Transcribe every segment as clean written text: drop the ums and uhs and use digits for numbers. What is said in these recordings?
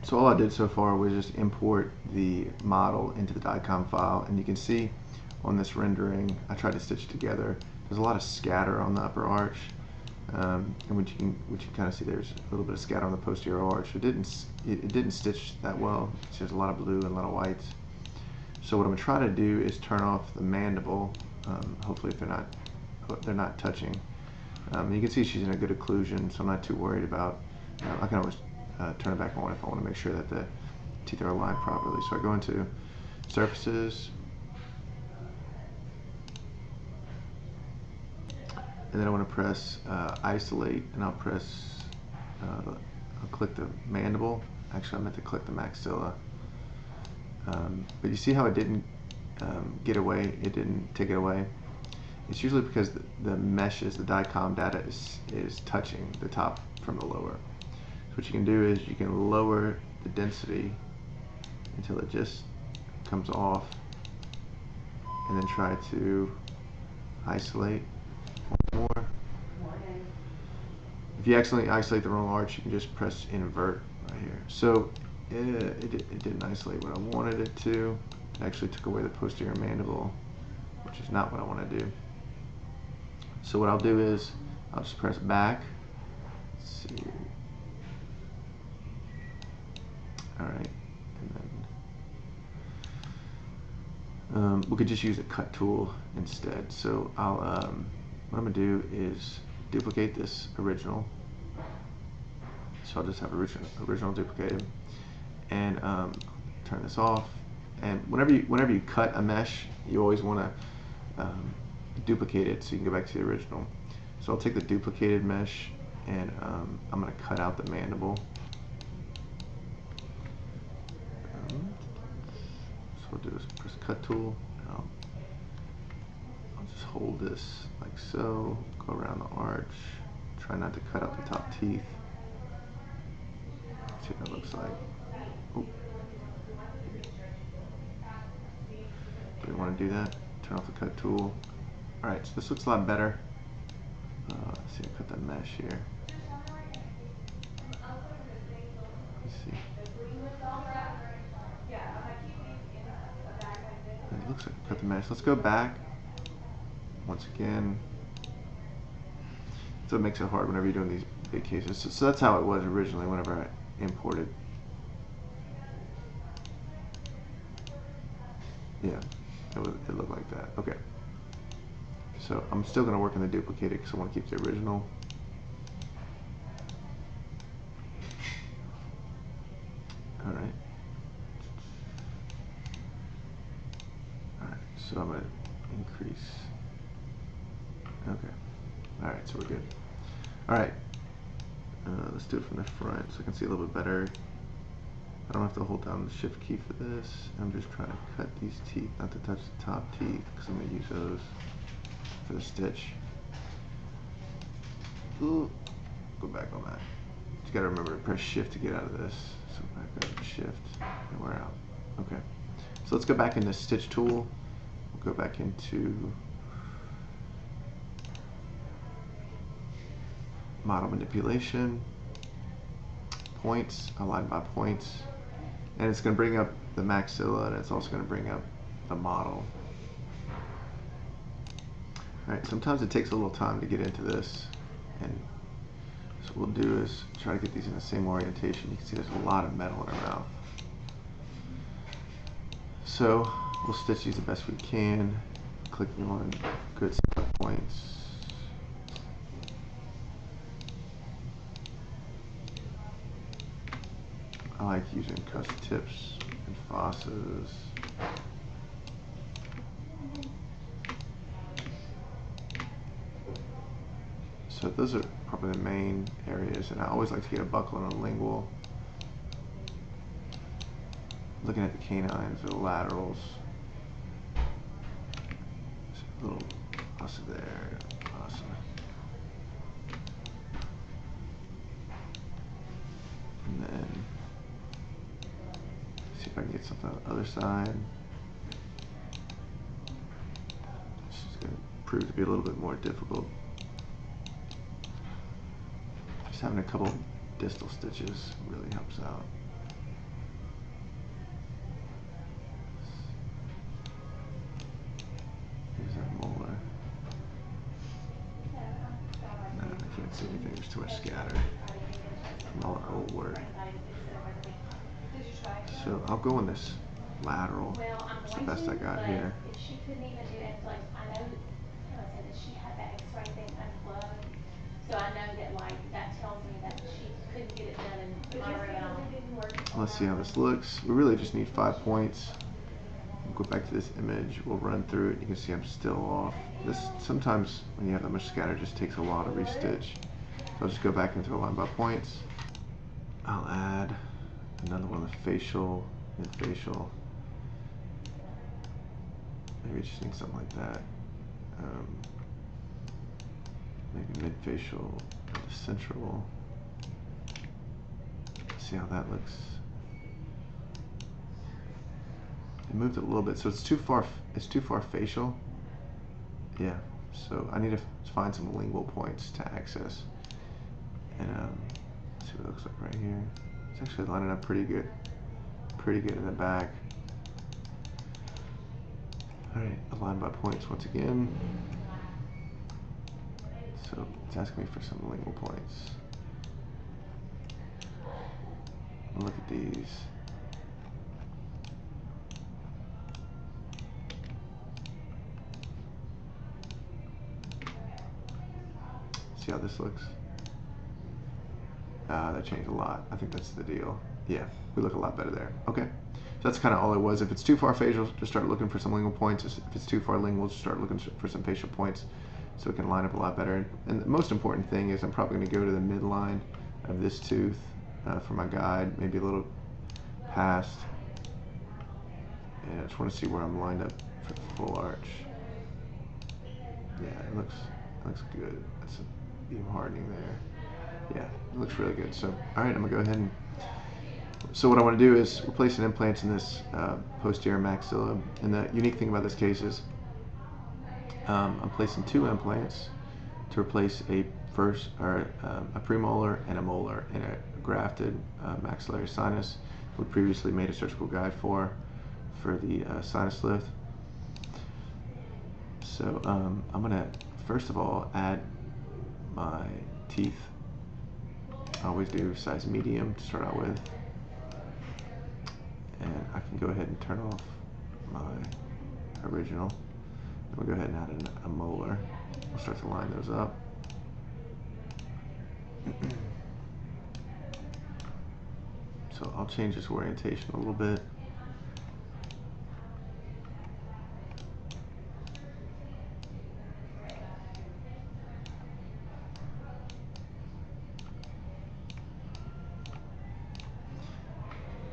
So all I did so far was just import the model into the DICOM file, and you can see on this rendering I tried to stitch together. There's a lot of scatter on the upper arch, and what you can kind of see, there's a little bit of scatter on the posterior arch. It didn't stitch that well. So there's a lot of blue and a lot of whites. So what I'm going to try to do is turn off the mandible. Hopefully, if they're not touching. You can see she's in a good occlusion, so I'm not too worried about. I can always turn it back on if I want to make sure that the teeth are aligned properly. So I go into surfaces, and then I want to press isolate, and I'll click the mandible. Actually, I meant to click the maxilla. But you see how it didn't get away? It didn't take it away. It's usually because the meshes, the DICOM data is touching the top from the lower. So what you can do is you can lower the density until it just comes off, and then try to isolate more. If you accidentally isolate the wrong arch, you can just press invert right here. So it didn't isolate what I wanted it to. It actually took away the posterior mandible, which is not what I want to do. So what I'll do is I'll just press back. Let's see. All right, and then we could just use a cut tool instead. So I'll what I'm gonna do is duplicate this original. So I'll just have original duplicated, and turn this off. And whenever you cut a mesh, you always want to duplicate it so you can go back to the original. So I'll take the duplicated mesh, and I'm going to cut out the mandible. So what I'll do is press the cut tool, and I'll just hold this like so, go around the arch, try not to cut out the top teeth. See what that looks like. Ooh. Do we want to do that? Turn off the cut tool. Alright, so this looks a lot better. Let's see, I cut that mesh here. Let's see. It looks like I cut the mesh. Let's go back once again. So it makes it hard whenever you're doing these big cases. So that's how it was originally whenever I imported. Yeah, it looked like that. Okay. So I'm still going to work on the duplicated because I want to keep the original. Alright. Alright, so I'm going to increase. Okay. Alright, so we're good. Alright. Let's do it from the front so I can see a little bit better. I don't have to hold down the shift key for this. I'm just trying to cut these teeth, not to touch the top teeth, because I'm going to use those for the stitch. Ooh. Go back on that. You got to remember to press shift to get out of this. So back up, shift, and we're out. Okay. So let's go back into stitch tool. We'll go back into model manipulation, points, align by points, and it's going to bring up the maxilla, and it's also going to bring up the model. Alright, sometimes it takes a little time to get into this, and so what we'll do is try to get these in the same orientation. You can see there's a lot of metal in our mouth. So we'll stitch these the best we can, clicking on good start points. I like using custom tips and fosses. So those are probably the main areas, and I always like to get a buckle and a lingual. Looking at the canines or the laterals. A little fossa there, fossa. And then see if I can get something on the other side. This is going to prove to be a little bit more difficult. Just having a couple distal stitches really helps out. There's too much scatter from all our old work. So I'll go on this lateral. It's the best I got here. If she couldn't even do edentulous, I know Taylor said that she had that X-ray thing unplugged. So I know that that tells me that she couldn't get it done in my room. Let's see how this looks. We really just need 5 points. We'll go back to this image. We'll run through it. You can see I'm still off. This sometimes when you have that much scatter, it just takes a while to restitch. So I'll just go back into align by points. I'll add another one with facial, mid-facial. Maybe I just need something like that. Maybe mid-facial, the central. See how that looks. It moved it a little bit, so it's too far. It's too far facial. Yeah. So I need to find some lingual points to access. And let's see what it looks like right here. It's actually lining up pretty good. Pretty good in the back. All right, align by points once again. So it's asking me for some lingual points. Look at these. See how this looks? That changed a lot. I think that's the deal. Yeah, we look a lot better there. Okay, so that's kind of all it was. If it's too far facial, just start looking for some lingual points. If it's too far lingual, just start looking for some facial points so it can line up a lot better. And the most important thing is I'm probably going to go to the midline of this tooth for my guide, maybe a little past. And I just want to see where I'm lined up for the full arch. Yeah, it looks good. That's a beam hardening there. Yeah, it looks really good. So, all right, I'm gonna go ahead and. So what I want to do is we're placing implants in this posterior maxilla, and the unique thing about this case is I'm placing 2 implants to replace a premolar and a molar in a grafted maxillary sinus. We previously made a surgical guide for the sinus lift. So I'm gonna first of all add my teeth. I always do size medium to start out with, and I can go ahead and turn off my original. We'll go ahead and add a molar. We'll start to line those up. So I'll change this orientation a little bit.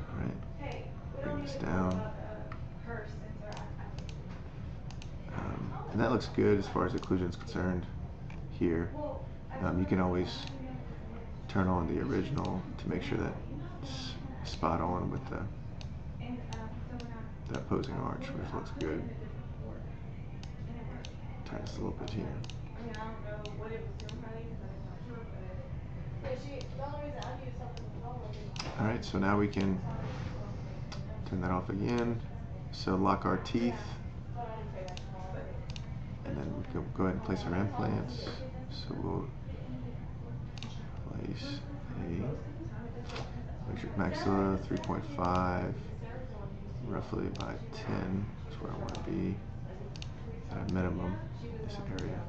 All right, bring this down. And that looks good as far as occlusion is concerned here. You can always turn on the original to make sure that it's spot on with the opposing arch, which looks good. Turn this a little bit here. All right, so now we can turn that off again. So lock our teeth, and then we can go ahead and place our implants. So we'll place a metric maxilla 3.5, roughly by 10. That's where I want to be at a minimum. This area.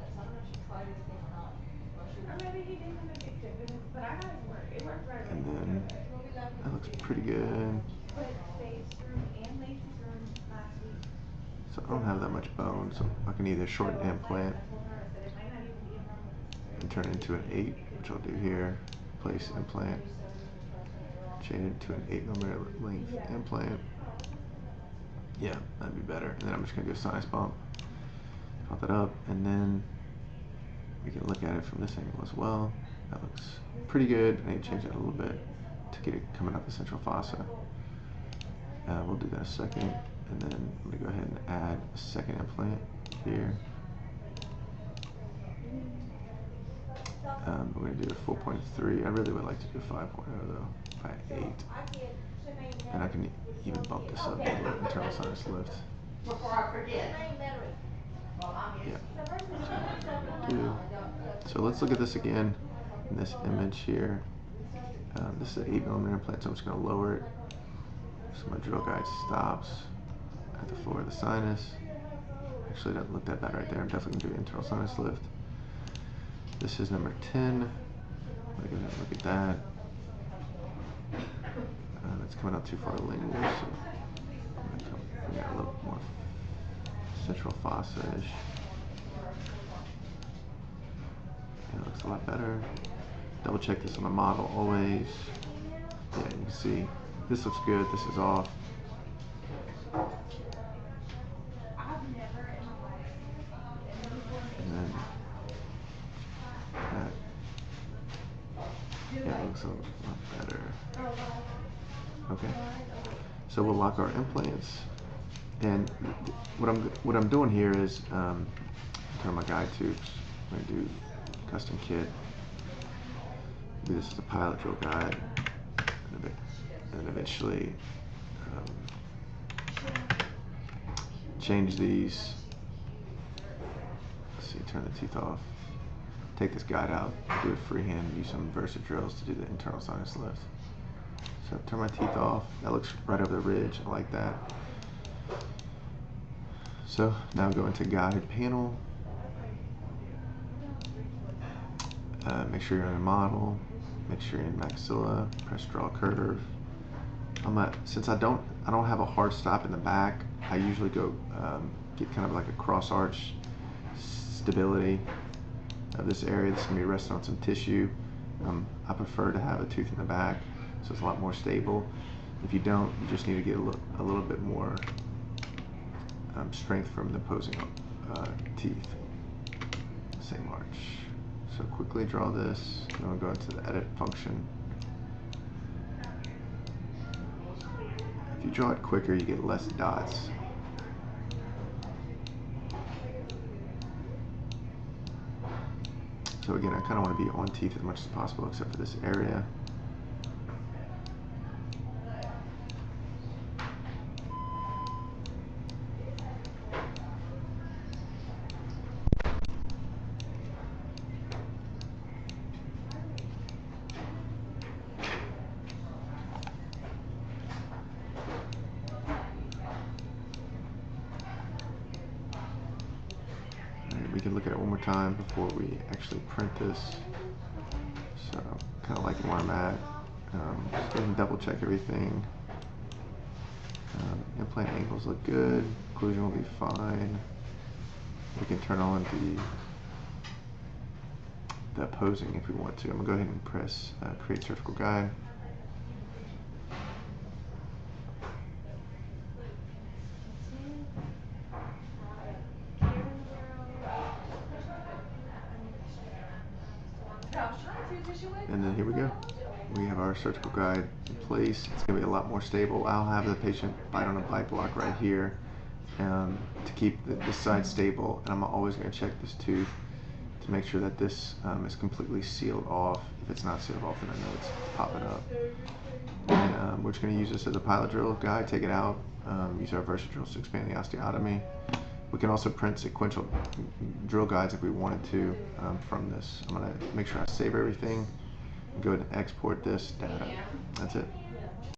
And then that looks pretty good. So I don't have that much bone, so I can either shorten the implant and turn it into an 8, which I'll do here. Place implant, change it to an 8mm length implant. Yeah, that'd be better. And then I'm just gonna do a sinus bump, pop that up, and then we can look at it from this angle as well. That looks pretty good. I need to change that a little bit to get it coming out the central fossa. We'll do that in a second, and then I'm gonna go ahead and add a second implant here. We're gonna do a 4.3. I really would like to do 5.0 though, by 8. And I can even bump this up a little internal sinus lift. Before I forget. Yeah. So let's look at this again. in this image here. This is an 8mm implant, so I'm just going to lower it. So my drill guide stops at the floor of the sinus. Actually, it doesn't look that bad right there. I'm definitely going to do internal sinus lift. This is number 10. Look at that. It's coming out too far linear, so I'm going to bring it a little more central fossa-ish. It looks a lot better. Double check this on the model always. Yeah, you can see this looks good, this is off. And then that, yeah, it looks a lot better. Okay, so we'll lock our implants. And what I'm doing here is turn my guide tubes. I'm going to do custom kit. This is a pilot drill guide, and eventually change these. Let's see, turn the teeth off. Take this guide out, do it freehand, use some Versa drills to do the internal sinus lift. So turn my teeth off. That looks right over the ridge. I like that. So now go into guide panel. Make sure you're in the model. Make sure you're in maxilla. Press draw curve. Since I don't have a hard stop in the back, I usually go get kind of like a cross arch stability of this area. This is going to be resting on some tissue. I prefer to have a tooth in the back, so it's a lot more stable. If you don't, you just need to get a little bit more strength from the opposing teeth. Same arch. So quickly draw this. I'm going to go into the edit function. If you draw it quicker, you get less dots. So again, I kind of want to be on teeth as much as possible, except for this area. We can look at it one more time before we actually print this. So kind of like where I'm at. Just go ahead and double check everything. Implant angles look good. Occlusion will be fine. We can turn on the opposing if we want to. I'm gonna go ahead and press create surgical guide. And then here we go. We have our surgical guide in place. It's going to be a lot more stable. I'll have the patient bite on a bite block right here to keep this side stable. And I'm always going to check this tooth to make sure that this is completely sealed off. If it's not sealed off, then I know it's popping up. And we're just going to use this as a pilot drill guide, take it out, use our Versa drills to expand the osteotomy. We can also print sequential drill guides if we wanted to from this. I'm going to make sure I save everything and go ahead and export this data. That's it.